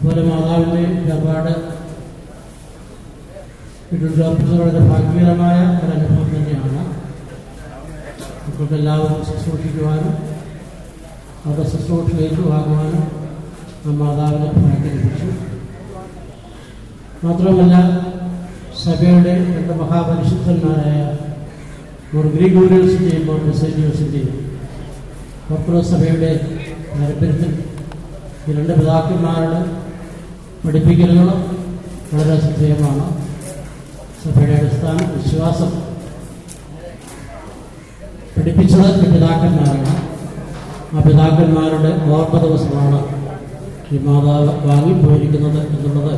അതുപോലെ മാതാവിൻ്റെ ഒരുപാട് വളരെ ഭാഗ്യകരമായ ഒരനുഭവം തന്നെയാണ്. മക്കൾക്കെല്ലാവരും ശുശ്രൂഷിക്കുവാനും അവരുടെ ശുശ്രൂഷ ഏറ്റുവാങ്ങുവാനും മാതാവിനെ ഭാഗ്യം. മാത്രമല്ല സഭയുടെ രണ്ട് മഹാപരിശുദ്ധന്മാരായ ഗ്രിഗോറിയോസിൻ്റെയും ബസേലിയോസിൻ്റെയും ഓർത്തഡോക്സ് സഭയുടെ പാരമ്പര്യത്തിൽ ഈ രണ്ട് പിതാക്കന്മാരുടെ പഠിപ്പിക്കലുകളും വളരെ ശ്രദ്ധേയമാണ്. സഭയുടെ അടിസ്ഥാന വിശ്വാസം പഠിപ്പിച്ചത് ഈ പിതാക്കന്മാരാണ്. ആ പിതാക്കന്മാരുടെ ഓർമ്മ ദിവസമാണ് ഈ മാതാവ് വാങ്ങിപ്പോയിരിക്കുന്നത് എന്നുള്ളത്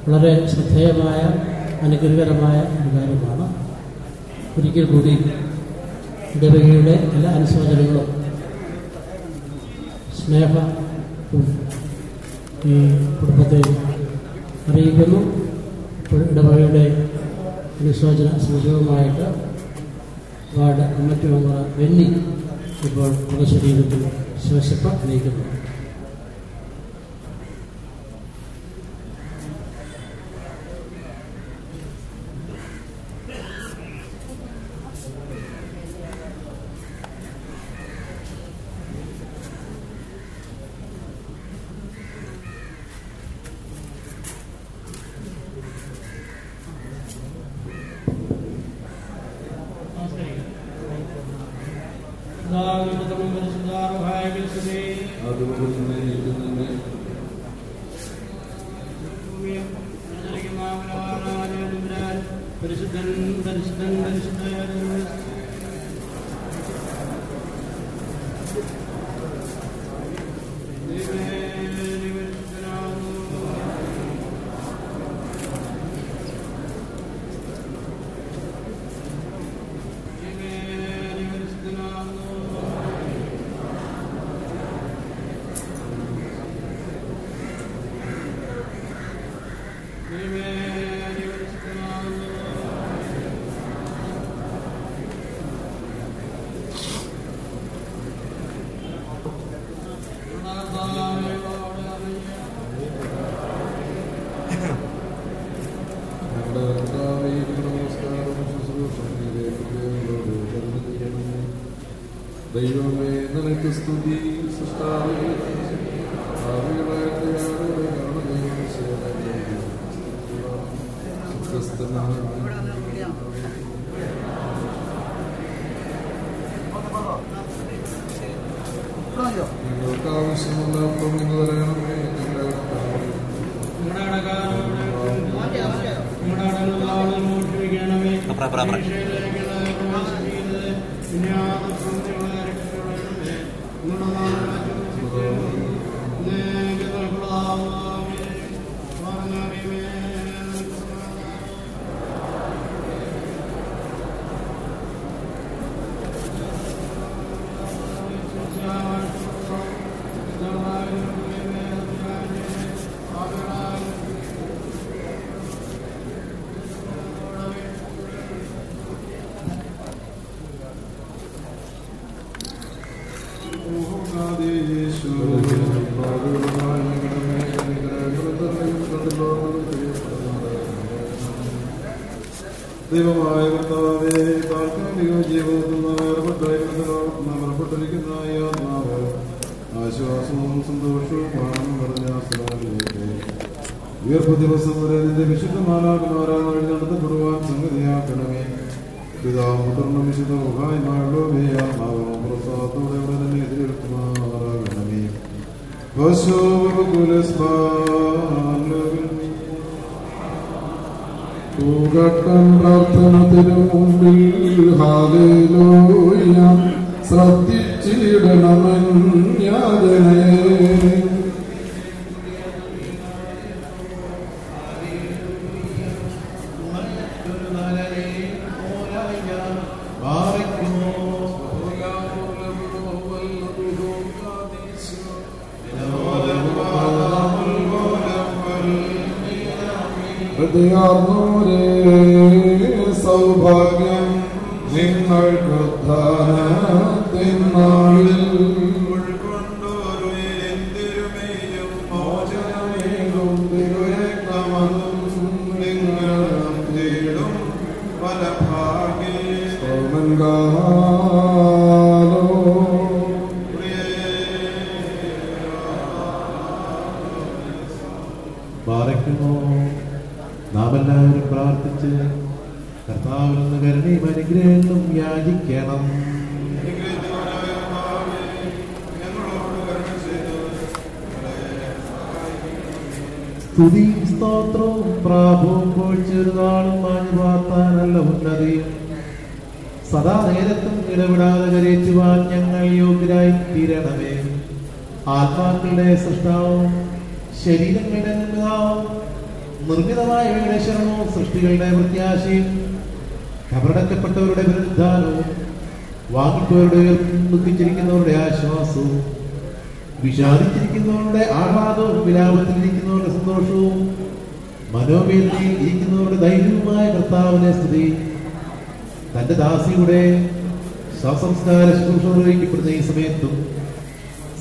വളരെ ശ്രദ്ധേയമായ അനുഗ്രഹകരമായ ഒരു കാര്യമാണ്. ഒരിക്കൽ കൂടി ഇടവകയുടെ എല്ലാ അനുശോചനങ്ങളും സ്നേഹ ഈ കുടുംബത്തെ അറിയിക്കുന്നു. ഇടവകയുടെ അനുശോചന സൂചകമായിട്ട് വാർഡ് കമ്മിറ്റി മെമ്പർ വെന്നി ഇപ്പോൾ പൊതുശരീരത്തിൽ ശോശിപ്പ് അറിയിക്കുന്നു. ദൈവമേ നിനക്ക് സ്തുതി. സൃഷ്ടാവേ നിങ്ങൾക്ക് ആവശ്യമുള്ള പ്രവൃത്തി തരണമേ. ദൈവമായ കർത്താവേ, താൽക്കാലിക ജീവിതത്തിൽ നഗരപ്പെട്ടിരിക്കുന്ന ആത്മാവ് ആശ്വാസവും സന്തോഷവുമാണ് പറഞ്ഞ സ്ഥലങ്ങളിലേക്ക് ഉയർപ്പ് ദിവസം വരെ നിന്റെ വിശുദ്ധമാലാകുമാരാൽ വഴി നടത്തപ്പെടുവാൻ സംഗതിയാക്കണമേ. പിതാവും പുത്രനും വിശുദ്ധ ഉഹായ്മായുള്ളവേ ആത്മാവും പ്രസാദത്തോടെ അവിടെ തന്നെ എതിരേൽക്കുമാറാകണമേ. പൂകട്ടൻ പ്രാർത്ഥനത്തിനു മുമ്പിൽ ഹല്ലേലൂയ ശ്രദ്ധിച്ചിടണമെന്യാതനേ. സൗഭാഗ്യം നിങ്ങൾക്ക് ധാനത്തിനാളിൽ ഉൾക്കൊണ്ടോരു മോചനമേ പാറയ്ക്കുമോ നാം എല്ലാവരും പ്രാർത്ഥിച്ച് കർത്താവിൽ നിന്ന് കരുണയും അനുഗ്രഹങ്ങളും യാചിക്കണം. സ്തുതിയും സ്തോത്രവും പ്രാഭവും പൊഴിച്ചൊരുനാളും മാഞ്ഞുപാർത്താനല്ല ഉന്നതിയും സദാ നേരത്തും ഇടപെടാതെ കരയിച്ചുവാൻ ഞങ്ങൾ യോഗ്യരായി തീരണമേ. ആത്മാക്കളുടെ സൃഷ്ടാവും ശരീരങ്ങളുടെ നിർമ്മിതാവും നിർമ്മിതമായവയുടെ ശരണവും സൃഷ്ടികളുടെ പ്രത്യാശയും കബറടക്കപ്പെട്ടവരുടെ പുനരുദ്ധാനവും വാങ്ങിപ്പോരുടെ ദുഃഖിച്ചിരിക്കുന്നവരുടെ ആശ്വാസവും വിഷാദിച്ചിരിക്കുന്നവരുടെ ആഹ്ലാദവും വിലാപത്തിലിരിക്കുന്നവരുടെ സന്തോഷവും മനോവേദനയിൽ ഇരിക്കുന്നവരുടെ ധൈര്യവുമായ കർത്താവിനെ സ്തുതി. തന്റെ ദാസിയുടെ ശവസംസ്കാര ശുശ്രൂഷ നിർവഹിക്കപ്പെടുന്ന ഈ സമയത്തും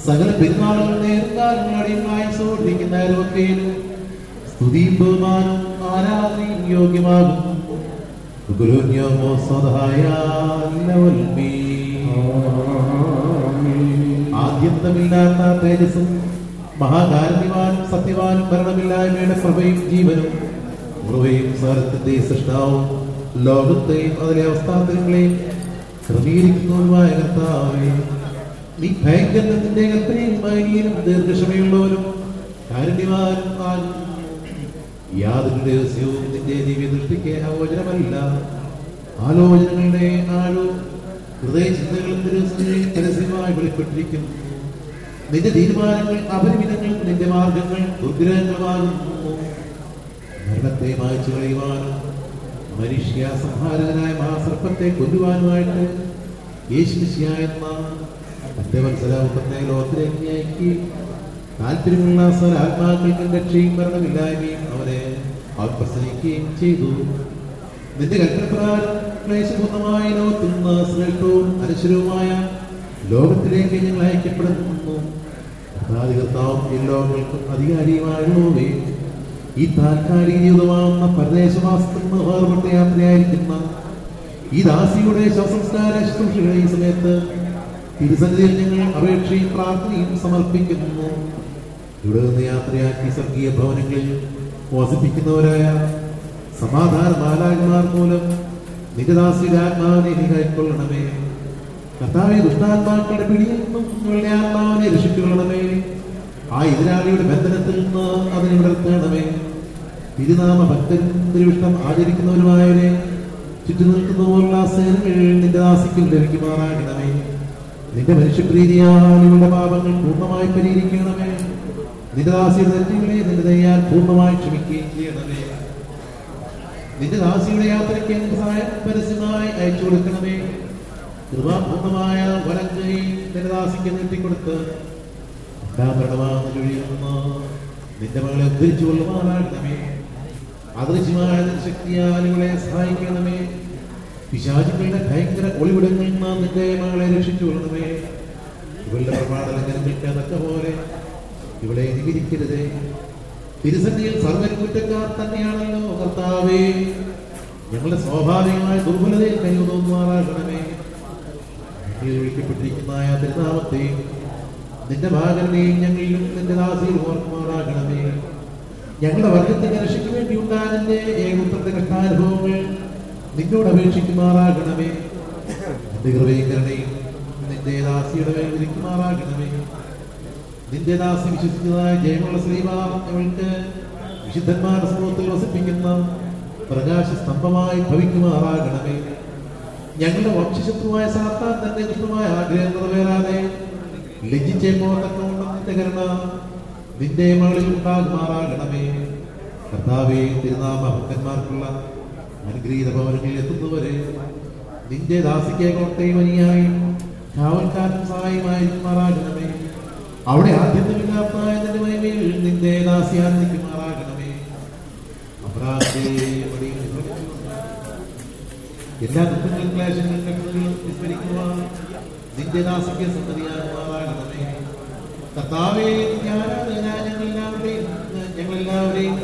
സകല പെരുന്നാളുകൾ നേർക്കാലങ്ങളടിയുമായി സോടിരിക്കുന്ന ആരോഗ്യയിലും സ്തുതിയും ബഹുമാനവും ആരാധനയും യോഗ്യമാകും. ആദ്യന്തമില്ലാത്ത തേജസ്സും മഹാകാരുണ്യവാനും സത്യവാനും മരണമില്ലായ്മയുടെ പ്രഭയും ജീവനും ഉറവയും സാരത്തിന്റെ സൃഷ്ടാവും ലോകത്തെയും അതിലെ അവസ്ഥാന്തരങ്ങളെയും ക്രമീകരിക്കുന്നതുമായ കർത്താവേ, നീ ഭയങ്കരത്തിന്റെ കൽപ്പനയും മൈനീനും ദീർഘക്ഷമയുള്ളവരും കാരുണ്യവാനും ആകുന്നു. യാതൊരു രഹസ്യവും നിന്റെ ദിവ്യ ദൃഷ്ടിക്ക് ആലോചനമല്ല. ആലോചനകളുടെ ആഴവും ഹൃദയ ചിന്തകളും രഹസ്യമായി വെളിപ്പെട്ടിരിക്കുന്നു. നിന്റെ തീരുമാനങ്ങൾ അപരിമിതങ്ങളും നിന്റെ മാർഗങ്ങൾ ദുർഗ്രഹങ്ങളുമാകുന്നു. മരണത്തെ മായ്ച്ചു കളയുവാനും മനുഷ്യ സംഹാരകനായ മഹാസർപ്പത്തെ കൊല്ലുവാനുമായിട്ട് യേശുമിശിഹായ തന്റെ വത്സലാപത്തെ ലോകത്തിലേക്ക് അയക്കി താല്പര്യമുള്ള ആത്മാക്കൾക്കും രക്ഷയും മരണമില്ലായ്മയും അവനെ പ്രസംഗിക്കുകയും ചെയ്തു. നിന്റെ കൽപ്പനപ്രകാരം ക്ലേശപൂർണമായ ലോകത്തിൽ നിന്ന് ശ്രേഷ്ഠവും അനശ്വരവുമായ ലോകത്തിലേക്ക് ഞങ്ങൾ അയക്കപ്പെടുന്നു. കർത്താവും ലോകങ്ങൾക്കും അധികാരിയുമായുള്ളവേ, ഈ താൽക്കാലിക ജീവിതമാകുന്ന പരദേശവാസത്തിൽ നിന്ന് വേർപെട്ട യാത്രയായിരിക്കുന്ന ഈ ദാസിയുടെ ശവസംസ്കാര ശുശ്രൂഷകളെ ഈ സമയത്ത് തിരുസന്നിധിയിൽ ഞങ്ങൾ അപേക്ഷയും പ്രാർത്ഥനയും സമർപ്പിക്കുന്നു. ഇവിടെ നിന്ന് യാത്രയാക്കി സ്വർഗീയ ഭവനങ്ങളിൽ വസിപ്പിക്കുന്നവരായ സമാധാന മാലാഖമാർ മൂലം നിന്റെ ദാസിയുടെ ആത്മാവിനെ നീ കൈക്കൊള്ളണമേ. കർത്താവേ, ദുഷ്ടാത്മാക്കളുടെ പിടിയിൽ നിന്നും നിങ്ങളുടെ ആത്മാവിനെ രക്ഷിച്ചുകൊള്ളണമേ. ആ എതിരാളിയുടെ ബന്ധനത്തിൽ നിന്ന് അതിനെ വിടർത്തണമേ. തിരുനാമ ഭക്തരും തിരുവിഷ്ടം ആചരിക്കുന്നവരുമായവരെ ചുറ്റി നിൽക്കുന്ന പോലുള്ള സേനകൾ നിന്റെ ദാസിക്കും ലഭിക്കുമാറാകണമേ. നിന്റെ മനുഷ്യപ്രീതിയാൽ ഇവരുടെ പാപങ്ങൾ പൂർണ്ണമായി പരിഹരിക്കണമേ. നിന്റെ ദാസിയുടെ തെറ്റുകളെ നിന്റെ ദയാൽ പൂർണ്ണമായി ക്ഷമിക്കുകയും ചെയ്യണമേ. നിന്റെ ദാസിയുടെ യാത്രയ്ക്ക് നിന്റെ സഹായം പരസ്യമായി അയച്ചു കൊടുക്കണമേ. കൃപാപൂർണമായ വലം കൈ നിന്റെ ദാസിക്ക് നീട്ടിക്കൊടുത്ത് നിന്റെ മകളെ ഉദ്ധരിച്ചു കൊള്ളുമാറാകണമേ. അദൃശ്യമായ ശക്തിയാൽ ഇവളെ സഹായിക്കണമേ. പിശാചുക്കളുടെ ഭയങ്കര ഒളിവിടങ്ങളിൽ നിന്ന് നിന്റെ മകളെ രക്ഷിച്ചു കൊള്ളണമേ. ഇവളുടെ പ്രമാണലംഘനങ്ങൾക്ക് തക്ക പോലെ ഇവളെ നിവിരിക്കരുതേ. തിരുസന്നിധിയിൽ സർവ്വരും കുറ്റക്കാർ തന്നെയാണല്ലോ കർത്താവേ. ഞങ്ങളുടെ സ്വാഭാവികമായ ദുർബലതയിൽ കഴിവ് തോന്നുമാറാകണമേ. വിളിക്കപ്പെട്ടിരിക്കുന്ന തിരുനാമത്തെയും നിന്റെ ഭാഗനെയും ഞങ്ങളിലും നിന്റെ ദാസിയിൽ ഓർക്കുമാറാകണമേ. ഞങ്ങളുടെ വർഗത്തിന്റെ രക്ഷയ്ക്ക് വേണ്ടി ഉണ്ടാകുന്ന ഏകോത്രത്തെ കഷ്ടാനുഭവങ്ങൾ നിന്നോട് അപേക്ഷിക്കുമാറാകണമേ. നിന്റെ കൃപയും കരുണയും നിന്റെ ദാസിയുടെ മേൽ വിരിക്കുമാറാകണമേ. നിന്റെ ദാസി വിശ്വസിക്കുന്നതായ ജയമുള്ള ശ്രീവാം ഞങ്ങൾക്ക് വിശുദ്ധന്മാരുടെ സമൂഹത്തിൽ വസിപ്പിക്കുന്ന പ്രകാശ സ്തംഭമായി ഭവിക്കുമാറാകണമേ. ഞങ്ങളുടെ വംശശത്രുവായ സാത്താൻ തന്റെ ദുഷ്ടമായ ആഗ്രഹം നിറവേറാതെ ലജ്ജിച്ചേപ്പോ തക്കവണ്ണം നിന്റെ കരുണ നിന്റെ മകളിൽ ഉണ്ടാകുമാറാകണമേ. കർത്താവേ, തിരുനാമ ഭക്തന്മാർക്കുള്ള അനുഗ്രഹീത ഭവനങ്ങളിൽ എത്തുന്നവരെ നിന്റെ ദാസിക്ക് കോട്ടയും അനിയായും കാവൽക്കാരൻ സഹായമായിരിക്കുമാറാകണമേ. അവിടെ ആദ്യമില്ലാത്ത നിന്റെ മഹിമയിൽ നിന്റെ ദാസി ആനന്ദിക്കുമാറാകണമേ. എല്ലാ ദുഃഖങ്ങളും ക്ലേശങ്ങളും കഷ്ടതകളും വിസ്മരിക്കുവാൻ നിന്റെ ദാസിക്ക് സമ്മതിയാകുമാറാകണമേ. കർത്താവേ, ഞങ്ങളെല്ലാവരെയും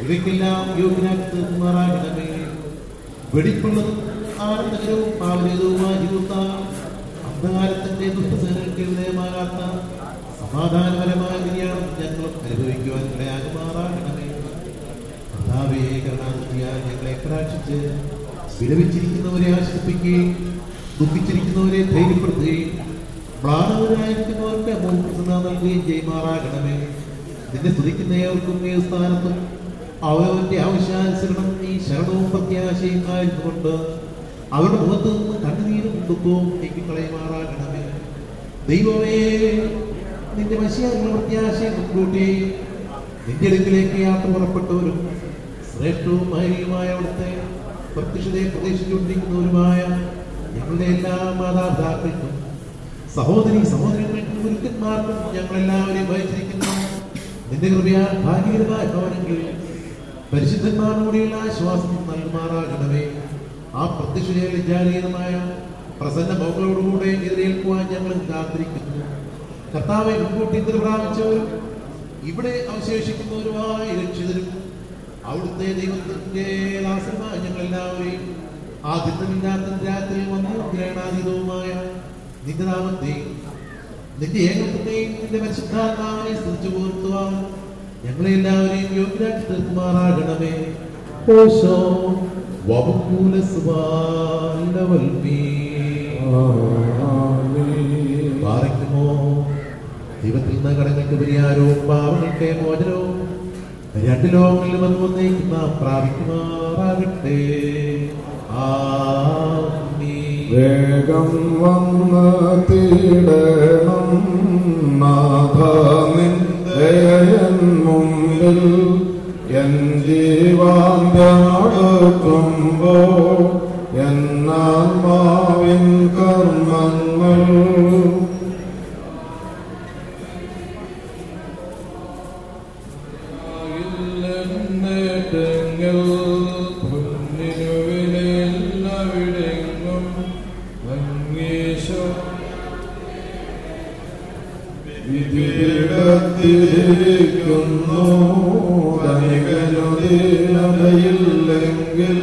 ഇവയ്ക്കെല്ലാം യോഗ്യനാക്കി തീർക്കുമാറാകണമേ. വെടിപ്പുള്ളതും ആനന്ദകരവും പാവനീയവുമായ ജീവിതത്താൽ അന്ധകാരത്തിന്റെ ദുഷ്ടസേനകൾക്ക് വിധേയമാകാത്ത സമാധാനപരമായ നിര്യാണം ഞങ്ങൾ അനുഭവിക്കുവാൻ ഇടയാകുമാറാകണമേ. ഞങ്ങളെ കടാക്ഷിച്ച് വിലപിച്ചിരിക്കുന്നവരെ ആശ്വസിപ്പിക്കുകയും ദുഃഖിച്ചിരിക്കുന്നവരെ ധൈര്യപ്പെടുത്തുകയും പ്രാണവരായിരിക്കുന്നവർക്ക് മോക്ഷ നൽകുകയും ചെയ്യുമാറാകണമേ. നിന്നെ സ്തുതിക്കുന്നവർക്കും ഈ സ്ഥാനത്തും അവരവന്റെ ആവശ്യാനുസരണം നീ ശരണവും പ്രത്യാശയും ആയിരുന്നുകൊണ്ട് അവരുടെ മുഖത്ത് നിന്ന് കണ്ണുനീരും ദുഃഖവും നീക്കിക്കളയുമാറാകണമേ. ദൈവമേ, നിന്റെ മനുഷ്യാനുള്ള പ്രത്യാശയെ മുൻകൂട്ടി നിന്റെ അടുക്കിലേക്ക് യാത്ര പുറപ്പെട്ടവരും ശ്രേഷ്ഠവും മഹനീയമായ അവിടുത്തെ പ്രത്യക്ഷതയെ പ്രതീക്ഷിച്ചുകൊണ്ടിരിക്കുന്നവരുമായ ഞങ്ങളുടെ എല്ലാ മാതാപിതാക്കൾക്കും സഹോദരി സഹോദരങ്ങൾക്കും ഗുരുക്കന്മാർക്കും ഞങ്ങളെല്ലാവരെയും വഹിച്ചിരിക്കുന്ന നിന്റെ കൃപയാൽ ഭാഗ്യകരമായ ഭവനങ്ങളിൽ പരിശുദ്ധന്മാരോടെയുള്ള ആശ്വാസം നൽകുമാറാകണമേ. ആ പ്രത്യക്ഷതയിൽ ജാതീയമായ പ്രസന്ന മൗകളോടുകൂടെ എതിരേൽക്കുവാൻ ഞങ്ങൾ കാത്തിരിക്കുന്നു. കർത്താവെ, മുൻകൂട്ടി പ്രാപിച്ചവരും ഇവിടെ അവശേഷിക്കുന്നവരുമായ രക്ഷിതരും അവിടുത്തെ ദൈവത്തിന്റെ ദാസന്മാർ ഞങ്ങളെല്ലാവരെയും ആ ദിനമില്ലാത്ത രാത്രിയിൽ വന്ന് ഗ്രഹണാതീതവുമായ നിന്റെ നാമത്തെയും നിന്റെ ഏകത്വത്തെയും നിന്റെ പരിശുദ്ധാത്മാവിനെ സ്തുതിച്ചു പുകഴ്ത്തുവാൻ ഞങ്ങളെ എല്ലാവരെയും യോഗ്യരാക്കി തീർക്കുമാറാകണമേ. ഓശോ പാറയ്ക്കുമോ ദൈവത്തിൽ നിന്ന് കടങ്ങൾക്ക് പരിഹാരവും പാവങ്ങൾക്ക് മോചനവും രണ്ട് ലോകങ്ങളിൽ വന്ന് വന്നേക്കും നാം പ്രാപിക്കുമാറാകട്ടെ. വേഗം വന്ന് തീടണം നാഥ നിൻ മുമ്പിൽ എൻ ജീവാന്ത്യടുക്കുമ്പോൾ എന്നാത്മാവിൻ കർമ്മങ്ങൾ ിരിക്കുന്നു ധനികനുദീനതയില്ലെങ്കിൽ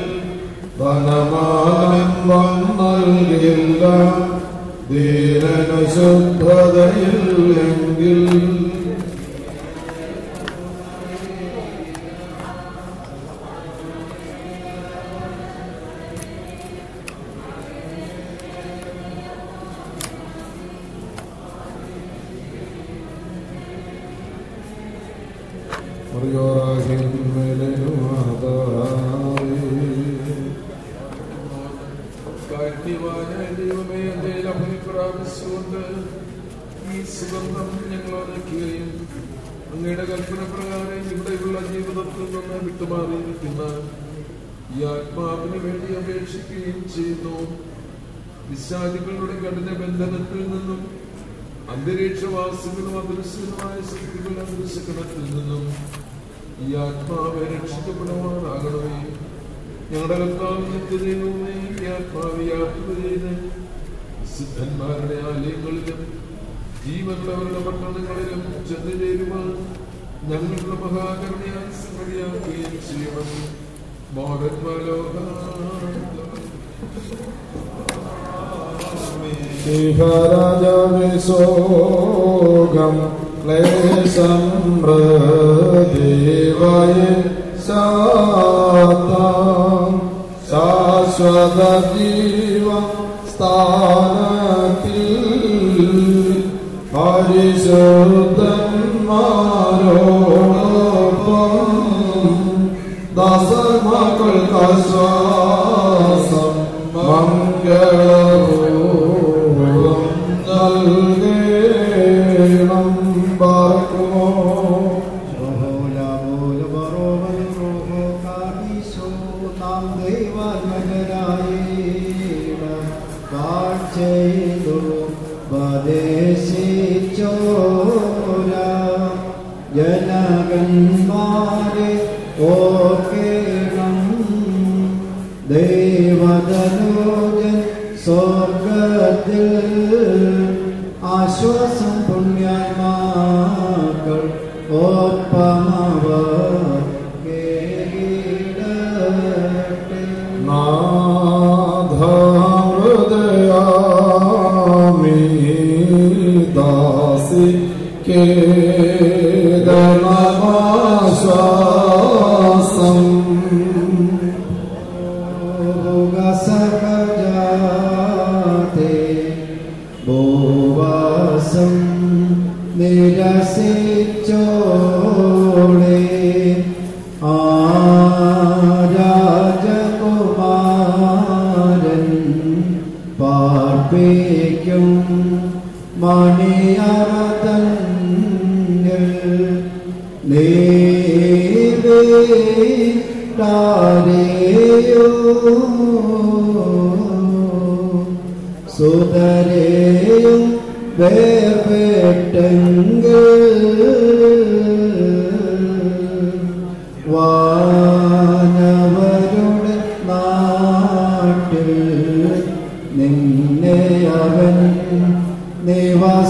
ധനമാനം വന്നൽകില്ല ധീരനു ശുദ്ധതയില്ലെങ്കിൽ ഈ സുഗന്ധം ഞങ്ങളൊരുക്കുകയും അങ്ങയുടെ കൽപ്പന പ്രകാരം ഇവിടെയുള്ള ജീവിതത്തിൽ നിന്ന് വിട്ടുമാറിയിരിക്കുന്ന ഈ ആത്മാവിന് വേണ്ടി അപേക്ഷിക്കുകയും ചെയ്യുന്നു. വിശ്വാസികളുടെ കഠിന ബന്ധനത്തിൽ നിന്നും അന്തരീക്ഷവാസികളും അദൃശ്യമായ ശക്തികളുടെ അദൃശ്യകണത്തിൽ നിന്നും ഈ ആത്മാവെ രക്ഷിക്കപ്പെടുവാനാകണമേ. ഞങ്ങളുടെ കർത്താവ് നിത്യദൈവമേ, ഈ ആത്മാവെ യാത്ര ചെയ്ത് സിദ്ധന്മാരുടെ ആലയങ്ങളിലും ജീവനുള്ളവരുടെ പട്ടണങ്ങളിലും ചെന്നു ചേരുവാൻ ഞങ്ങളുടെ മഹാകരുണയാൽ സംഗതിയാക്കുകയും ചെയ്യണം. ശോകം ക്ലേശം ശാശ്വത ജീവം സ്ഥാനത്തിൽ പരിശുദ്ധന്മാരോടൊപ്പം ദാസമക്കൾക്കാശ്വാസം മംഗളവും നൽകേണം. പാർക്കുമോ ജനകന്മാരെ ഓർക്കേണം. ദേവതനോജൻ സ്വർഗത്തിൽ ആശ്വാസം പുണ്യാത്മാക്കൾ ഒപ്പമവർ കേടട്ടെ. നാഥഹൃദയാമി ദാസി കേദനമാശ്വാസം ആ രാജകുമാരൻ പാർപ്പിക്കും മണിയറതങ്ങൾ ാരെയോ സുതരെയും വേർപെട്ടെങ്കിൽ വാനവരുടെ നാട്ടിൽ നിന്നെ അവൻ നിവസിപ്പിക്കും.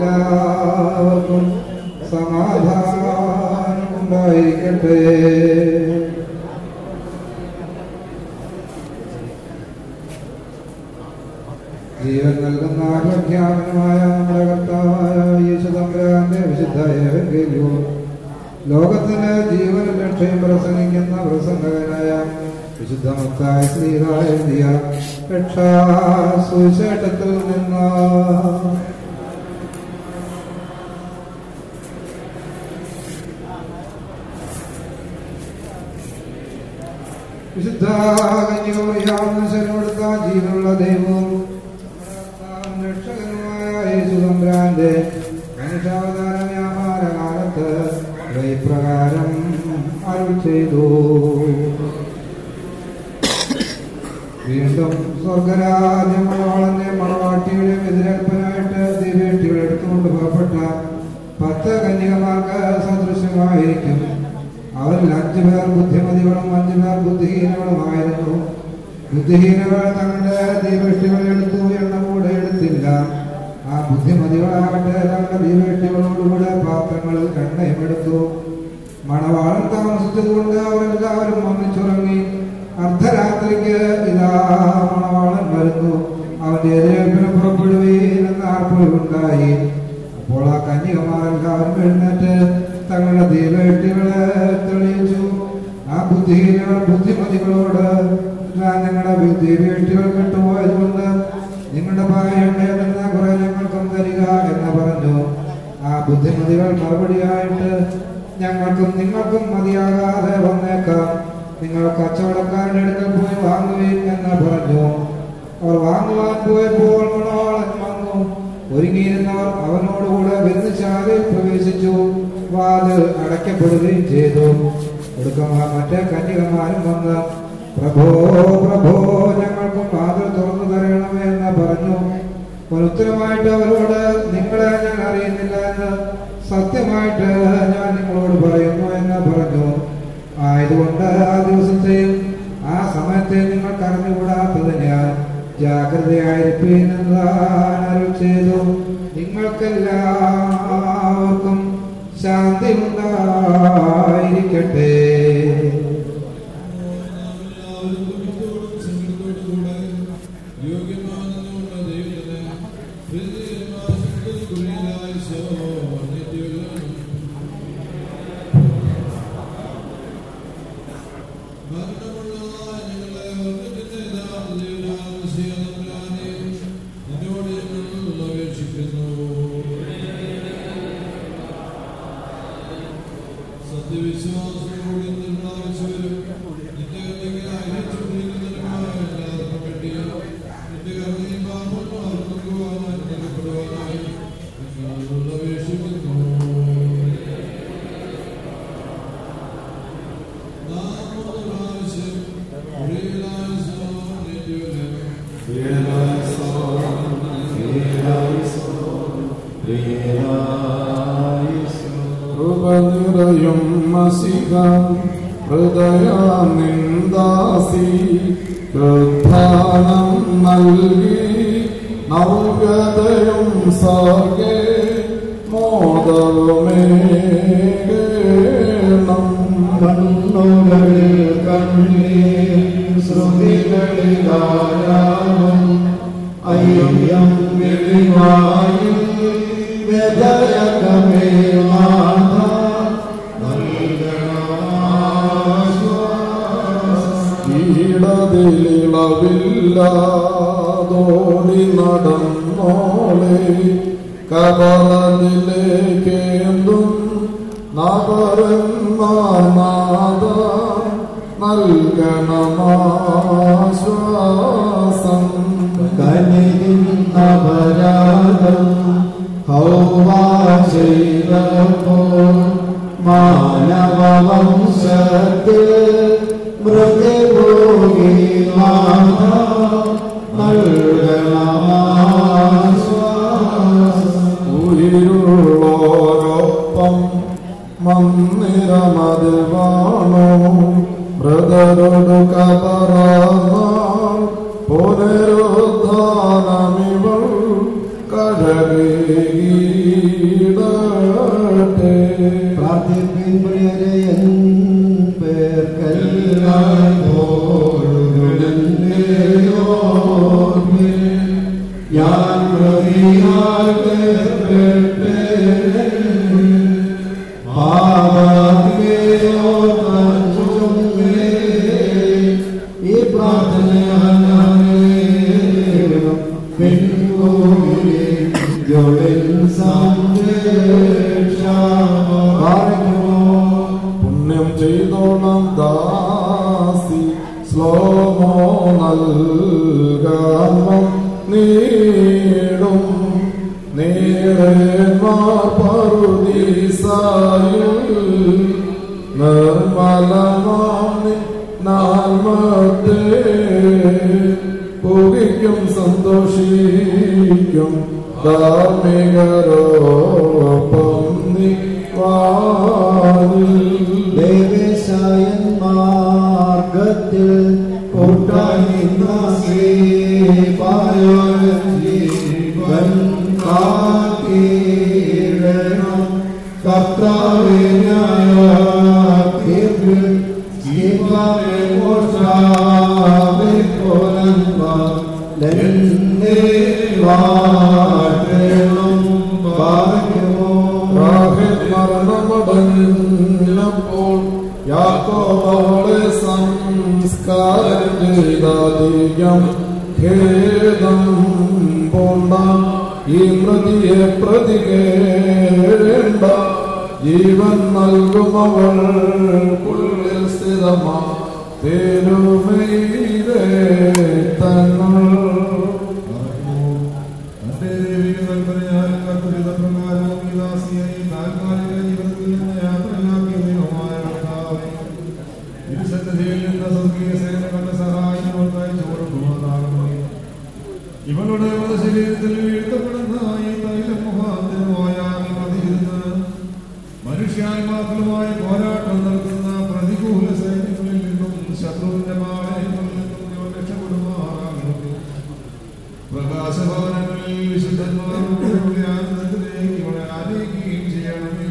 നിങ്ങൾക്കെല്ലാവർക്കും സമാധാനം ഉണ്ടായിരിക്കട്ടെ. ജീവൻ നൽകുന്ന ആരോഗ്യാവനമായ നമ്മുടെ കർത്താവായ യേശു തമ്പുരാന്റെ വിശുദ്ധ ഏവെങ്കിലും ലോകത്തിന് ജീവനും രക്ഷയും പ്രസംഗിക്കുന്ന പ്രസംഗകനായ വിശുദ്ധമത്തായ ശ്രീഹായ എഴുതിയ രക്ഷാ സുവിശേഷത്തിൽ നിന്ന് വിശുദ്ധ കന്യകമറിയാവുന്ന ജീവനുള്ള ദൈവവും രക്ഷകനുമായ യേശു തമ്പുരാന്റെ മനുഷ്യാവതാര വ്യാപാര കാലത്ത് ഇപ്രകാരം അരുൾ ചെയ്തു. വീണ്ടും സ്വർഗരാജ്യം മണവാളന്റെ മണവാട്ടിയുടെയും എതിരേൽപ്പനായിട്ട് ദിവ്യേട്ടികൾ എടുത്തുകൊണ്ട് പുറപ്പെട്ട 10 കന്യകമാർക്ക് സദൃശ്യമായിരിക്കും. അവരിൽ 5 പേർ ബുദ്ധിമതികളും 5 പേർ ബുദ്ധിഹീനങ്ങളുമായിരുന്നു. ബുദ്ധിഹീനകൾ തങ്ങളുടെ ദീപേഷ്ടികൾ എടുത്തു, എണ്ണം കൂടെ എടുത്തില്ല. ആ ബുദ്ധിമതികളാകട്ടെ തങ്ങളുടെ ദീപേഷ്ടികളോടുകൂടെ പാത്രങ്ങളിൽ എണ്ണയും എടുത്തു. മണവാളൻ താമസിച്ചതുകൊണ്ട് അവരെല്ലാവരും ഒന്നിച്ചുറങ്ങി. അർദ്ധരാത്രിക്ക് ഇതാ മണവാളൻ വരുന്നു, അവന്റെ എതിരേൽപ്പിന് പുറപ്പെടുവീൻ എന്ന ആർപ്പുണ്ടായി. അപ്പോൾ ആ കന്യകമാരെല്ലാവരും എഴുന്നേറ്റ് തങ്ങളുടെ ദീപേഷ്ടികളെ തെളിയിച്ചു. ആ ബുദ്ധിഹീനകൾ ബുദ്ധിമതികളോട്, ഞങ്ങളുടെ ദീപേഷ്ടികൾ കെട്ടുപോയതുകൊണ്ട് നിങ്ങളുടെ എണ്ണയിൽ നിന്ന് കുറെ ഞങ്ങൾക്കും തരിക എന്ന് പറഞ്ഞു. ആ ബുദ്ധിമതികൾ മറുപടിയായിട്ട്, ഞങ്ങൾക്കും നിങ്ങൾക്കും മതിയാകാതെ വന്നേക്കാം, നിങ്ങൾ കച്ചവടക്കാരുടെ അടുക്കൽ പോയി വാങ്ങുവീൻ എന്ന് പറഞ്ഞു. അവർ വാങ്ങുവാൻ പോയപ്പോൾ മണവാളൻ വന്നു. ഒരുങ്ങിയിരുന്നവർ അവനോടുകൂടെ വിരുന്നുശാലയിൽ പ്രവേശിച്ചു. വാതിൽ അടയ്ക്കപ്പെടുകയും ചെയ്തു. ഒടുക്കമാർ മറ്റേ കന്യകമാരും വന്ന്, പ്രഭോ പ്രഭോ, ഞങ്ങൾക്കും വാതിൽ തുറന്നു തരണമേ എന്ന് പറഞ്ഞു. ഉത്തരമായിട്ട് അവരോട്, നിങ്ങളെ ഞാൻ അറിയുന്നില്ല എന്ന് സത്യമായിട്ട് ഞാൻ നിങ്ങളോട് പറയുന്നു എന്ന് പറഞ്ഞു. ആയതുകൊണ്ട് ആ ദിവസത്തെയും ആ സമയത്തെയും നിങ്ങൾക്ക് അറിഞ്ഞുകൂടാത്തതിനാൽ ജാഗ്രതയായിരിപ്പീൻ എന്ന് അരുൾ ചെയ്തു. നിങ്ങൾക്കെല്ലാവർക്കും ശാന്തി ഉണ്ടായിരിക്കട്ടെ. ഹൃദയം മസികം ഹൃദയനിന്ദാസി പ്രധാനം നൽകി നവ്യതയും സാകെ മോദവുമേകണം. കണ്ണുകളിൽ കണ്ണീർ ശ്രുതികളിലായാലും അയ്യം വിളിവായിൽ വ്യതയകമേ മാത ഈടതിലിളവില്ലാതോടി നടന്നോളെ കബറിലേക്കേന്തും നവരന്മാർ നാദ നൽകണമാശ്വാസം. കനിന്നപരാധം ഹൗവാ ചെയ്തപ്പോൾ മാനവവംശത്തിൽ മൃഗഭോഗി മാത നൽകണമാശ്വാസം. ഉയിരുള്ളോരൊപ്പം മന്ദിരമതിൽ വാണോ മൃതരോട് കബറാൽ പുനരുദ്ധാനമിവൾ കഴകീടട്ടെ. പ്രാർത്ഥിപ്പിൻ പ്രിയരെ, എൻ പേർക്കെല്ലാം ഞാൻ പ്രതിയാൽ ചെയ്തോളം ദാസി ശ്ലോമോ നൽകാമം നീടും നീരേന്മാർ പറുദീസായിൽ നിർമ്മലമാണി നാമത്തെ പുകയ്ക്കും സന്തോഷിക്കും ധാർമ്മികരോപ്പം നീ ദേവേശായൻ മാർഗത്തിൽ കൂട്ടായി ജീവൻ കാത്തിടണം കർത്താവിനായ ജീവനെ മോഷാവെ കൊലന്മാരെന്നെ വാഴണം ഭാഗ്യമോ മരണമടഞ്ഞപ്പോൾ യാക്കോബോളെ സംസ്കാരം ചെയ്തധികം ഖേദം പോണ്ട ഈ മൃതിയെ പ്രതികേണ്ട ജീവൻ നൽകുമവൾ ഉള്ളിൽ സ്ഥിരമാ പേരുമൈതേ തങ്ങൾ ഇവളുടെ ശരീരത്തിൽ എഴുതപ്പെടുന്ന ഈ തൈലം മുഖാന്തരമായ മനുഷ്യാത്മാക്കളുമായ പോരാട്ടം നടത്തുന്ന പ്രതികൂല സൈന്യങ്ങളിൽ നിന്നും ശത്രുവിന്റെ പാളയങ്ങളിൽ നിന്നും ഇവർ രക്ഷപ്പെടുമാറാകുന്നു. പ്രകാശഭവനങ്ങളിൽ വിശുദ്ധന്മാരുടെ ആനന്ദത്തിലേക്ക് ഇവളെ ആനയിക്കുകയും ചെയ്യണമേ.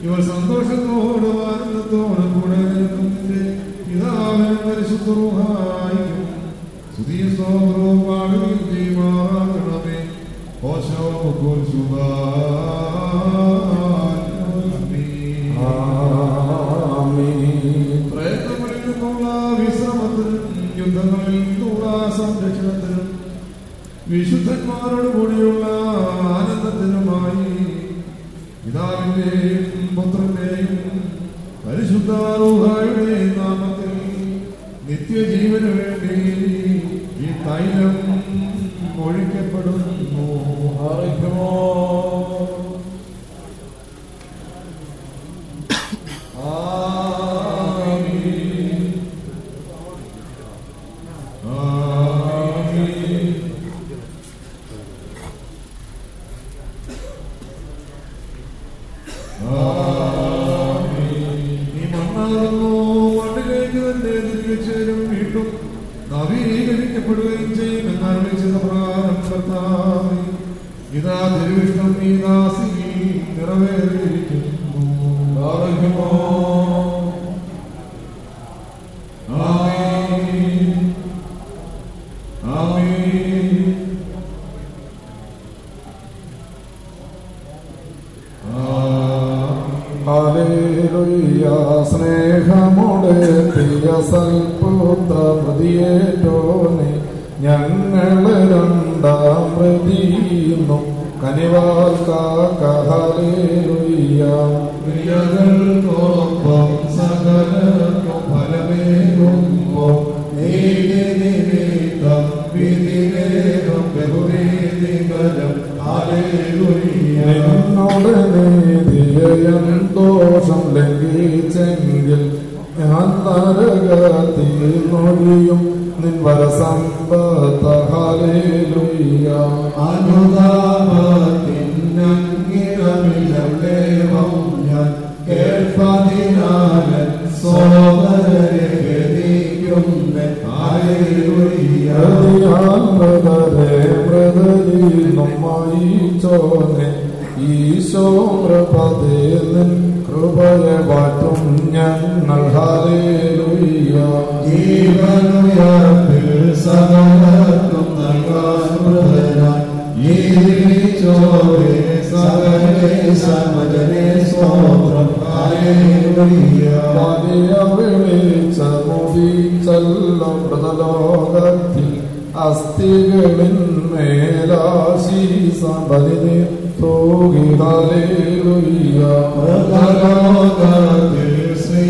ഇവർ സന്തോഷത്തോടും ആനന്ദത്തോടും കൂടെ നിൽക്കുന്നതിന്റെ പിതാവിനും പരിശുദ്ധ റൂഹായിക്കും സ്തുതിയും സ്തോത്രവും പാടുകയും ചെയ്യുമാറാകണമേ. ഓശോ പ്രയത്നങ്ങളിൽ നിന്നുള്ള വിശ്രമത്തിനും യുദ്ധങ്ങളിൽ നിന്നുള്ള സംരക്ഷണത്തിനും വിശുദ്ധന്മാരോട് കൂടിയുള്ള ആനന്ദത്തിനുമായി പിതാവിന്റെയും പുത്രന്റെയും പരിശുദ്ധ റൂഹായുടെയും നാമത്തിൽ നിത്യജീവന് വേണ്ടി ഈ തൈലം ഒഴിക്കപ്പെടുന്നു. മണ്ണിലേക്ക് തന്നെ തിരികെ ചേരും, വീണ്ടും നവീകരിക്കപ്പെടുകയും ചെയ്യും എന്നറിയിച്ചത് പ്രകാരം കർത്താവേ, ഇതാ തിരുവിഷ്ടം നീ ദാസി നിറവേറിയിരിക്കുന്നു. ആമേൻ ആമേൻ ഹല്ലേലൂയ. സ്നേഹമോടെ പ്രിയ സൽപുത്ര പ്രതിയേറ്റോനെ ഞങ്ങളെ രണ്ടാം പ്രതിയുന്നു കനിവാൽ കാക്ക. ഹല്ലേലൂയ. പ്രിയകൾക്കൊപ്പം സകലർക്കും ഫലമേകുമ്പോൾ നീതിനിമിത്തം വിധിവേഗം ബഹുവേദികരം. ഹല്ലേലൂയ. നിന്നോട് നീതിയൻ ദോഷം ലംഘിച്ചെങ്കിൽ ഞാൻ നരകത്തിൽ നൊഴിയും നിൻ വരസമ്പത്ത. ഹല്ലേലൂയ. അനുതാപത്തിനങ്ങിരമിലേവം ഞാൻ കേൾപ്പതിനാലൻ സോദരരെ ഗതിക്കുന്നെ. ഹല്ലേലൂയ. ോനെ ഈശോ പ്രഭതേ നിൻ കൃപയെ വാറ്റും ഞങ്ങൾ. ഹല്ലേലൂയ. ജീവനുയർപ്പിൽ സകലർക്കും നൽകാൻ പ്രധാനായി ജീവിച്ചോരെ സകലേ സമജനെ സ്തോത്രം. ഹല്ലേലൂയ. വിളിച്ച മുടിച്ചെല്ലാം മൃതലോകത്തിൽ അസ്ഥികളിന്മേലാശീസം ബലിനെ തോകി. ഹല്ലേലൂയ. പ്രതലോകത്തിൽ ശ്രീ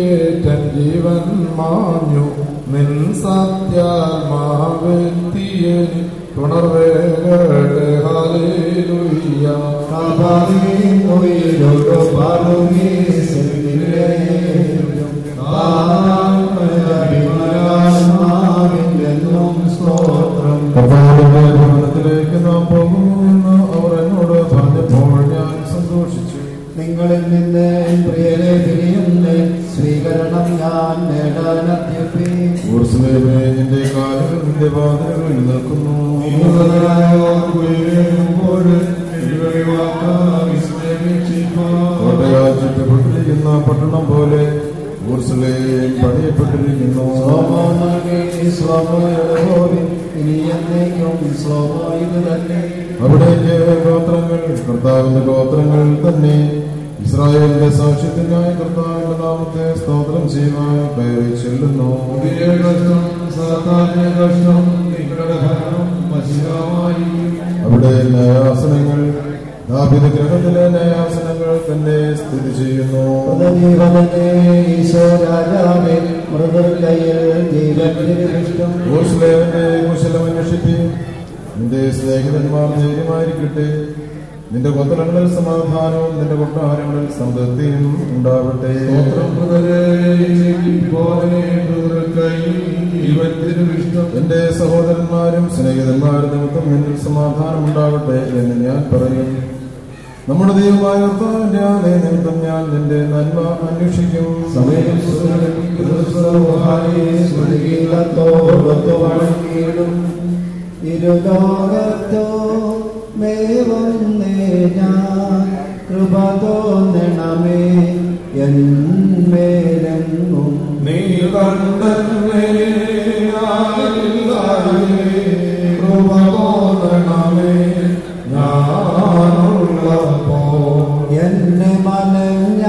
ഏറ്റൻ ജീവൻ മാഞ്ഞു നിൻ സത്യാത്മാവെത്തിയനി ഉണർവേകട്ടെ ഹല്ലേലൂയ. ഭവനത്തിലേക്ക് നാം പോകുമെന്ന് അവർ എന്നോട് പറഞ്ഞപ്പോൾ ഞാൻ സന്തോഷിച്ചു. നിങ്ങളിൽ നിന്ന് പ്രിയരെ പിരിയുന്ന സ്വീകരണം ഞാൻ നേടാനത്യപ്പി. യെരൂശലേമേ, നിന്റെ കാലുകൾ നിന്റെ വാതിലുകളിൽ നിൽക്കുന്നു. കോട്ടയാൽ ചുറ്റപ്പെട്ടിരിക്കുന്ന പട്ടണം പോലെ യെരൂശലേം പണിയപ്പെട്ടിരിക്കുന്നു. അവിടേക്ക് ഗോത്രങ്ങൾ കർത്താവിന്റെ ഗോത്രങ്ങൾ തന്നെ ഇസ്രായേലിന്റെ സാക്ഷ്യത്തിനായി കർത്താവിന്റെ നാമത്തെ സ്തോത്രം ചെയ്യുവാൻ കയറി ചെല്ലുന്നു. അവിടെ ന്യായാസനങ്ങൾ ദാവീദ് ഗ്രഹത്തിലെ ന്യായാസനങ്ങൾ തന്നെ സ്ഥിതി ചെയ്യുന്നു. യെരൂശലേമിന്റെ കുശലം അന്വേഷിപ്പിൻ. നിന്റെ സ്നേഹിതന്മാർ ധൈര്യമായിരിക്കട്ടെ. നിന്റെ ഗോത്രങ്ങളിൽ സമാധാനവും നിന്റെ കൊട്ടാരങ്ങളിൽ സംതൃപ്തിയും ഉണ്ടാവട്ടെ. എന്റെ സഹോദരന്മാരും സ്നേഹിതന്മാരും നിമിത്തം നിന്നിൽ സമാധാനം ഉണ്ടാവട്ടെ എന്ന് ഞാൻ പറയും. നമ്മുടെ ദൈവമായ കർത്താവിന്റെ ആലയ നിമിത്തം ഞാൻ നിന്റെ നന്മ അന്വേഷിക്കും. ഇരുലോകത്തോ മേവന്നേ ഞാൻ കൃപ തോന്നണമേ എന്മേലെങ്ങും. നീ കണ്ടേ കൃപ തോന്നണമേ ഞാനുള്ളപ്പോ. എന്നെ മനഞ്ഞ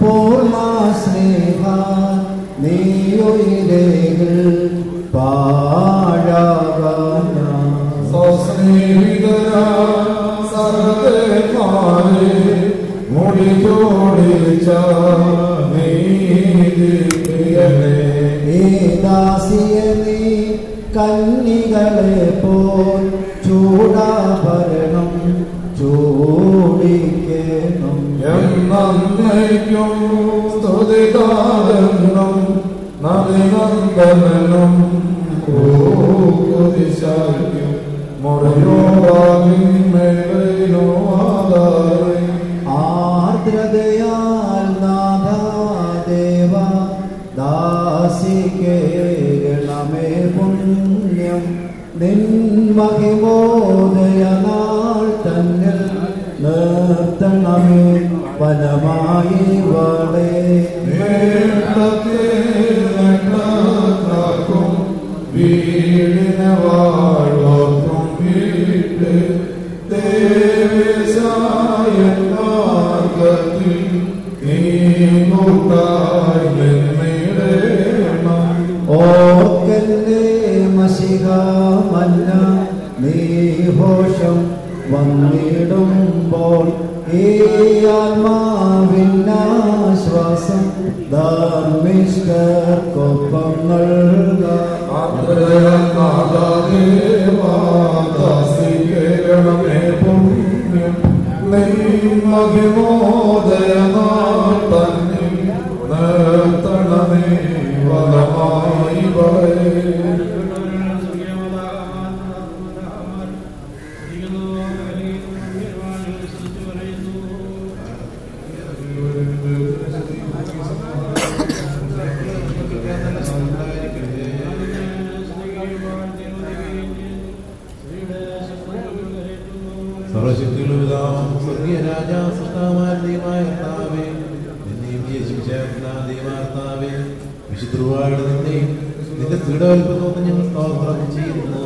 പൂർണ്ണ സ്നേഹ നീയുയിരേകൾ പാഴാകാന. സ്നേഹിതരാ സർവ്വമാരെ മുടി ചോടിച്ച നീതിയേ. ഏ ദാസിയെ നീ കന്നികളെ പോൽ ചൂടാഭരണം ചൂടിക്കണം. എന്നേക്കും സ്തുതികാരനും നദിനന്ദനും കൂതിശാക്കും മുറിയോടാകിന്മേലോ ആധാരേ. ആർദ്രതയാൽ നാദാദേവ ദാസിക്കേണമേ പുണ്യം. നിൻ മഹിമോദയനാൾ തന്നിൽ നിർത്തണമേ വനമായി വളേ. വീടിന വാഴ്വാർക്കും വീട്ട് ദേവസായത്തിൽ നീ കൂട്ടായി നേടണം. ഓർക്കല്ലേ മസിഹ മന്ന നീ ഘോഷം വന്നിടുമ്പോൾ ഈ ആത്മാവിനാശ്വാസം ധർമ്മിഷ്കർക്കൊപ്പം നൽകാം. ദേവാദാസിക്കേണമേ പുണ്യം മഹിമോദയനാൾ തന്നിൽ നിർത്തണമേ വലമായി വരേ. സർവശക്തികളുള്ളതാം സ്വർഗീയ രാജ സൃഷ്ടാവായ കർത്താവേ, നിന്നെയും ദൈവമാർത്താവേ, വിശുദ്ധരുടെ നിന്നെയും നിന്റെ പീഡാൽപ്പത്തോന്ന് ഞങ്ങൾ സ്തോത്രം ചെയ്യുന്നു.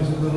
പരിശുദ്ധ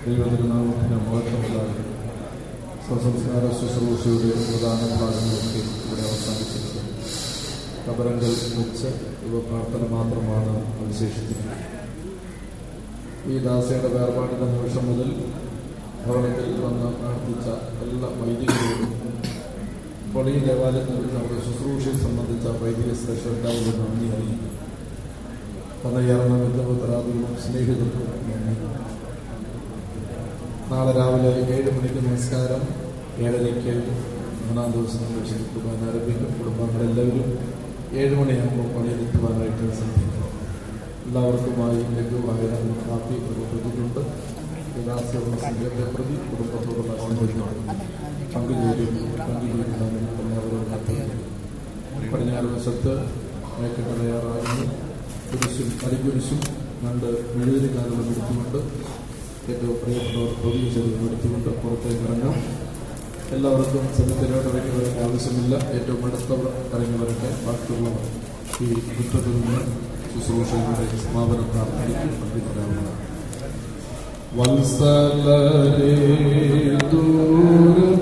ദൈവത്തിരുനാമത്തിന് മഹത്വമുണ്ടാകും. സ്വസംസ്കാര ശുശ്രൂഷയുടെ പ്രധാന ഭാഗങ്ങളൊക്കെ ഇവിടെ അവസാനിച്ചിരിക്കുന്നു. കബറങ്കൽ വെച്ച് ഇവ പ്രാർത്ഥന മാത്രമാണ് അവശേഷിക്കുന്നത്. ഈ ദാസയുടെ വേർപാടിന്റെ നിമിഷം മുതൽ ഭവനത്തിൽ വന്ന് പ്രാർത്ഥിച്ച എല്ലാ വൈദികരോടും ഇപ്പോൾ ഈ ദേവാലയത്തിൽ നമ്മുടെ ശുശ്രൂഷയെ സംബന്ധിച്ച വൈദിക ശ്രേഷ്ഠരുടെ നന്ദി അറിയിക്കും. പന്നയാർന്ന ബന്ധുപത്രാദികളും സ്നേഹിതർക്കും നന്ദി. നാളെ രാവിലെ 7 മണിക്ക് നമസ്കാരം, 7:30 മൂന്നാം ദിവസം കുർബാന ആരംഭിക്കും. കുടുംബങ്ങളെല്ലാവരും 7 മണിയാകുമ്പോൾ പണിയെടുക്കുവാനായിട്ട് ശ്രദ്ധിക്കണം. എല്ലാവർക്കുമായി ലഘുവായ കാപ്പി കൊടുത്തിട്ടുണ്ട്. ദാസ്യത്തെ പ്രതി കുടുംബത്തോടുള്ള സ്നേഹത്തോട് പങ്കുചേരുന്നതിന് എല്ലാവരും കാത്തിരിക്കും. പടിഞ്ഞാറ് വശത്ത് മേക്കട്ട് തയ്യാറാകുന്നു. കുരിശും അരികുരിശും 2 മെഴുകുതിരിക്കാനുകളും എടുത്തുകൊണ്ട് ഏറ്റവും പ്രിയപ്പെട്ടവർ പ്രതീക്ഷ എടുത്തുകൊണ്ട് പുറത്തേക്ക് ഇറങ്ങാം. എല്ലാവർക്കും സെമിത്തേരിയോട് ഇറങ്ങി വരേണ്ട ആവശ്യമില്ല. ഏറ്റവും അടുത്തവർ ഇറങ്ങി വരട്ടെ. ബാക്കിയുള്ളവർ ഈ കുറ്റത്തിൽ നിന്ന് ശുശ്രൂഷയുടെ സമാപനം പ്രാർത്ഥനയ്ക്ക് പങ്കിടാവുന്നതാണ്. വത്സലരേ ദൂരം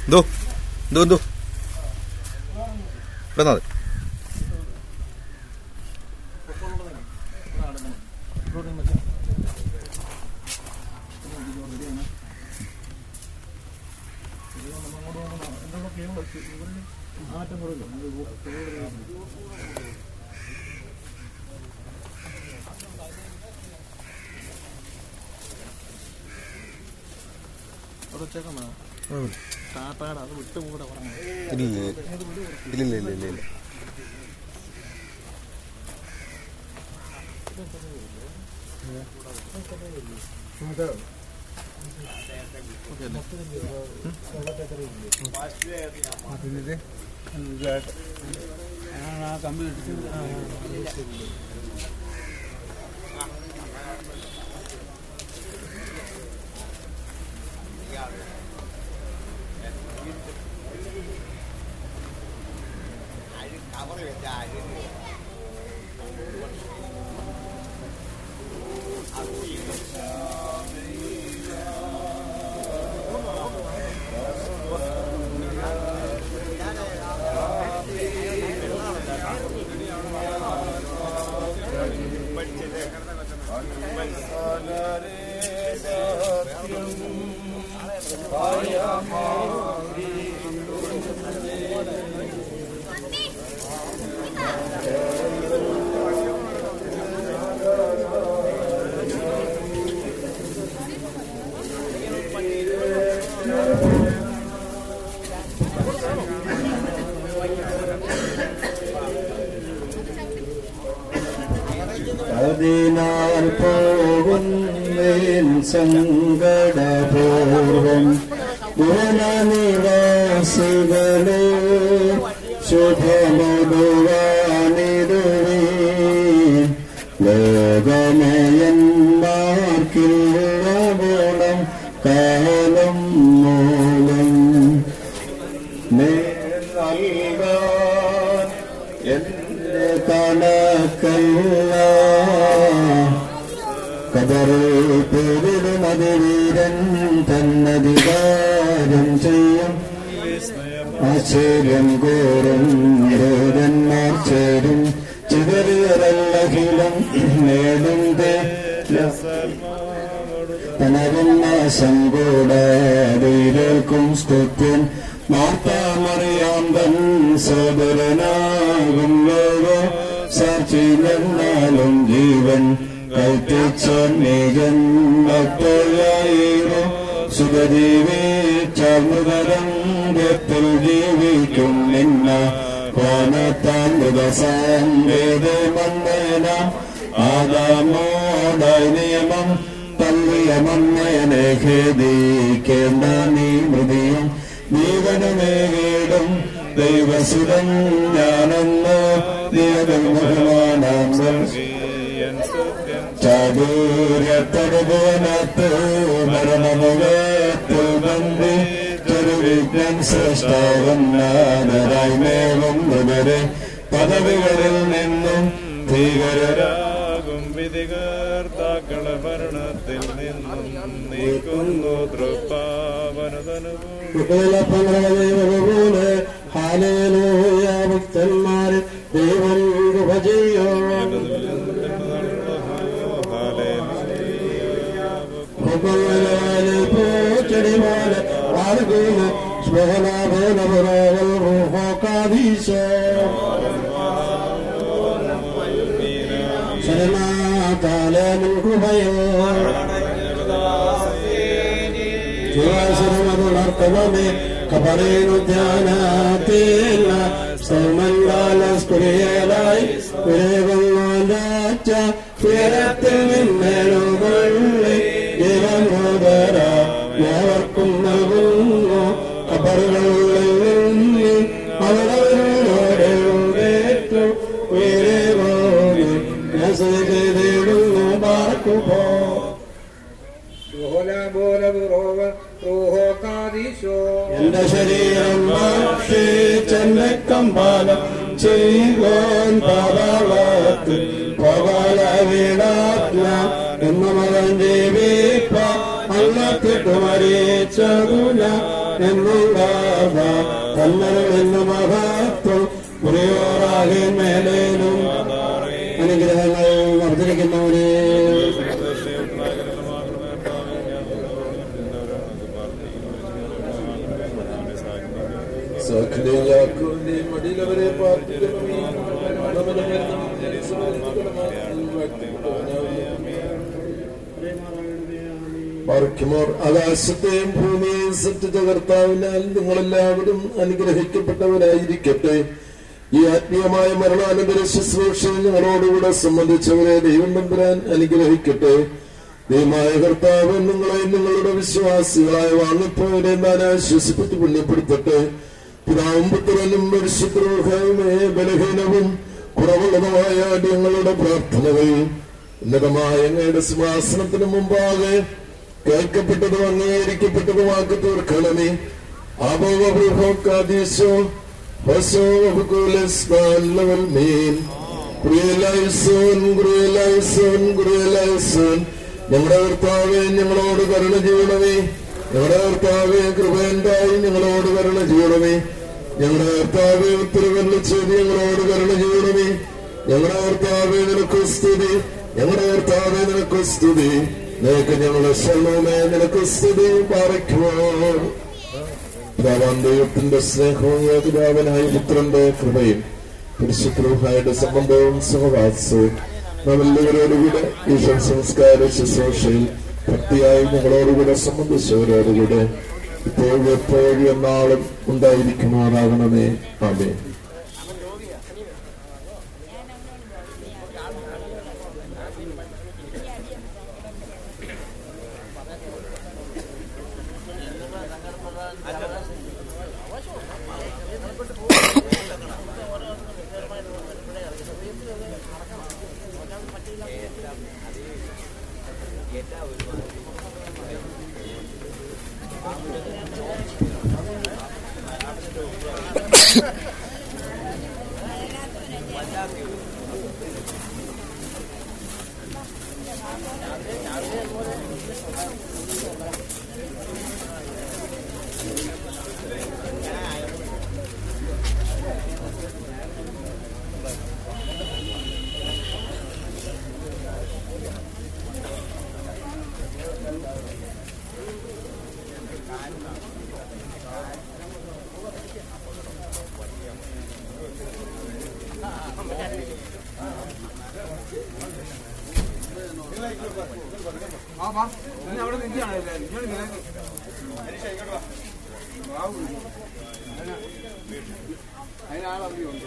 എന്തോ ഇവിടെ ഇല്ല. അതിനാൽ പോകുന്നേൻ സങ്കടപൂർവം ഭുവനനിവാസികളെ ശുഭമടുവാനിടുവേ ലോകമയന്മാർക്കില്ല ഗുണം കാലം മൂലം നൽകാൻ എന്റെ കണക്കല്ല കബറിൽ പേരിടുമതിവീരൻ തന്നധികാരം ചെയ്യും ആശ്ചര്യം കൂറും രോഗന്മാർ ചേരും ചിതറിയറല്ലഖിലം നേടും തനവന്നാശം കൂടാതിരേൽക്കും സ്തുത്യൻ മാർത്താമറിയാം തൻ സോദരനാകും ലോകോ സാക്ഷിലെന്നാലും ജീവൻ കൽപ്പിച്ചോൻ നീജൻ മക്കളായിരും സുഖജീവിച്ചമൃതരംഗത്തിൽ ജീവിക്കും നിന്ന കോനത്താൻ മൃഗസാങ്കേതമന്നേന ആദാമോടായി നിയമം തള്ളിയ മന്നേനെ ഖേദിക്കേണ്ട നീ മൃതിയും ജീവനുമേകീടും ദൈവസുരൻ ഞാനെന്ന് ബഹുമാനം ചാദൂര്യത്തടുപോനത്ത് മരണമുഖത്തിൽ ബന്ധി ചെറുവിജ്ഞൻ ശ്രേഷ്ഠാവന്നാദരായി മേവും മൃഗരെ പദവികളിൽ നിന്നും ഭീകരരാകും വിധികർത്താക്കള ഭരണത്തിൽ നിന്നും നീക്കുന്നു തൃപ്പാവനതനുപോലെ ഹാലേലൂയ ഭക്തന്മാരെ ദൈവം ഭജിയോ പൂച്ചെടി പോലെ ആളുകൂല് ശ്മഹനാഭേനപുരാവൽ റൂഹോക്കാധീശോ ശരണാകാലനും കൃപയോ ശിവാസുരമതുണർത്തവമേ കപറേനു ധ്യാനാത്തേന സൗമൻകാലസ്കുരിയലായി കുരേവങ്ങാച്ച ഉയരത്തിൽ നിന്നേഴുകൊള്ളി ജീവനോദര ഏവർക്കും നൽകുന്നു കബറുകളിൽ നിന്ന് അവരവരോടേറ്റു ഉയരേ പോയി നസേടുന്നു പാർക്കുപോ എന്റെ ശരീരം ഭക്ഷിച്ചെന്റെ കമ്പാലം ചെയ്യോൻ പാതാളത്ത് പോകാല വീടാത്മ എന്ന മകൻ ജീവിപ്പ അല്ലത്തിട്ട് മരിച്ചതുല എന്നുള്ളവ കല്ലറെന്നു മഹത്വം മുറിയോറാകെ മേലേനും അനുഗ്രഹങ്ങൾ വർദ്ധിക്കുന്നവരെ മടിയിലവരെ ആകാശത്തെയും ഭൂമിയെയും സൃഷ്ടിച്ച കർത്താവിനാൽ നിങ്ങളെല്ലാവരും അനുഗ്രഹിക്കപ്പെട്ടവരായിരിക്കട്ടെ. ഈ ആത്മീയമായ മരണാനന്തര ശുശ്രൂഷയിൽ ഞങ്ങളോടുകൂടെ സംബന്ധിച്ചവരെ ദൈവം തമ്പുരാൻ അനുഗ്രഹിക്കട്ടെ. ദൈവമായ കർത്താവ് നിങ്ങളെ നിങ്ങളുടെ വിശ്വാസികളായ വാങ്ങിപ്പോയവരെ താൻ ആശ്വസിപ്പിച്ച് പുണ്യപ്പെടുത്തട്ടെ. പിതാവും പുത്രനും പരിശുദ്ധരുമേ ബലഹീനവും കുറവുള്ളതുമായ ഞങ്ങളുടെ പ്രാർത്ഥനകൾ ഉന്നതമായ അങ്ങയുടെ സിംഹാസനത്തിന് മുമ്പാകെ കേൾക്കപ്പെട്ടതും അംഗീകരിക്കപ്പെട്ടതുമാക്കി തീർക്കണമേ. ഞങ്ങളുടെ കർത്താവെ ഞങ്ങളോട് കരുണ ചെയ്യണമേ. ഞങ്ങളുടെ കർത്താവെ കൃപയുണ്ടായി ഞങ്ങളോട് കരുണ ചെയ്യണമേ. ഞങ്ങളുടെ കർത്താവെ ഉത്തരവല്ല ചെയ്ത് ഞങ്ങളോട് കരുണ ചെയ്യണമേ. ഞങ്ങളുടെ കർത്താവെ നിനക്ക് സ്തുതി. ഞങ്ങളുടെ കർത്താവെ നിനക്ക് സ്തുതി. നിനക്ക് ഞങ്ങളുടെ ശരണമേ നിനക്ക് സ്തുതി പാറയ്ക്കുമോ. പിതാവാം ദൈവത്തിന്റെ സ്നേഹവും ഏകപിതാവനായ പുത്രന്റെ കൃപയും പരിശുദ്ധരുടെ സംബന്ധവും സഹവാസവും നാമെല്ലാവരോടുകൂടെ ഈ സംസ്കാര ശുശ്രൂഷയിൽ ഭക്തിയായി ഞങ്ങളോടുകൂടെ സംബന്ധിച്ചവരോടുകൂടെ ഇപ്പോഴും എപ്പോഴും എന്നാളും ഉണ്ടായിരിക്കുമാറാകണമേ. ആമേൻ. അതിനാളറിയുണ്ട്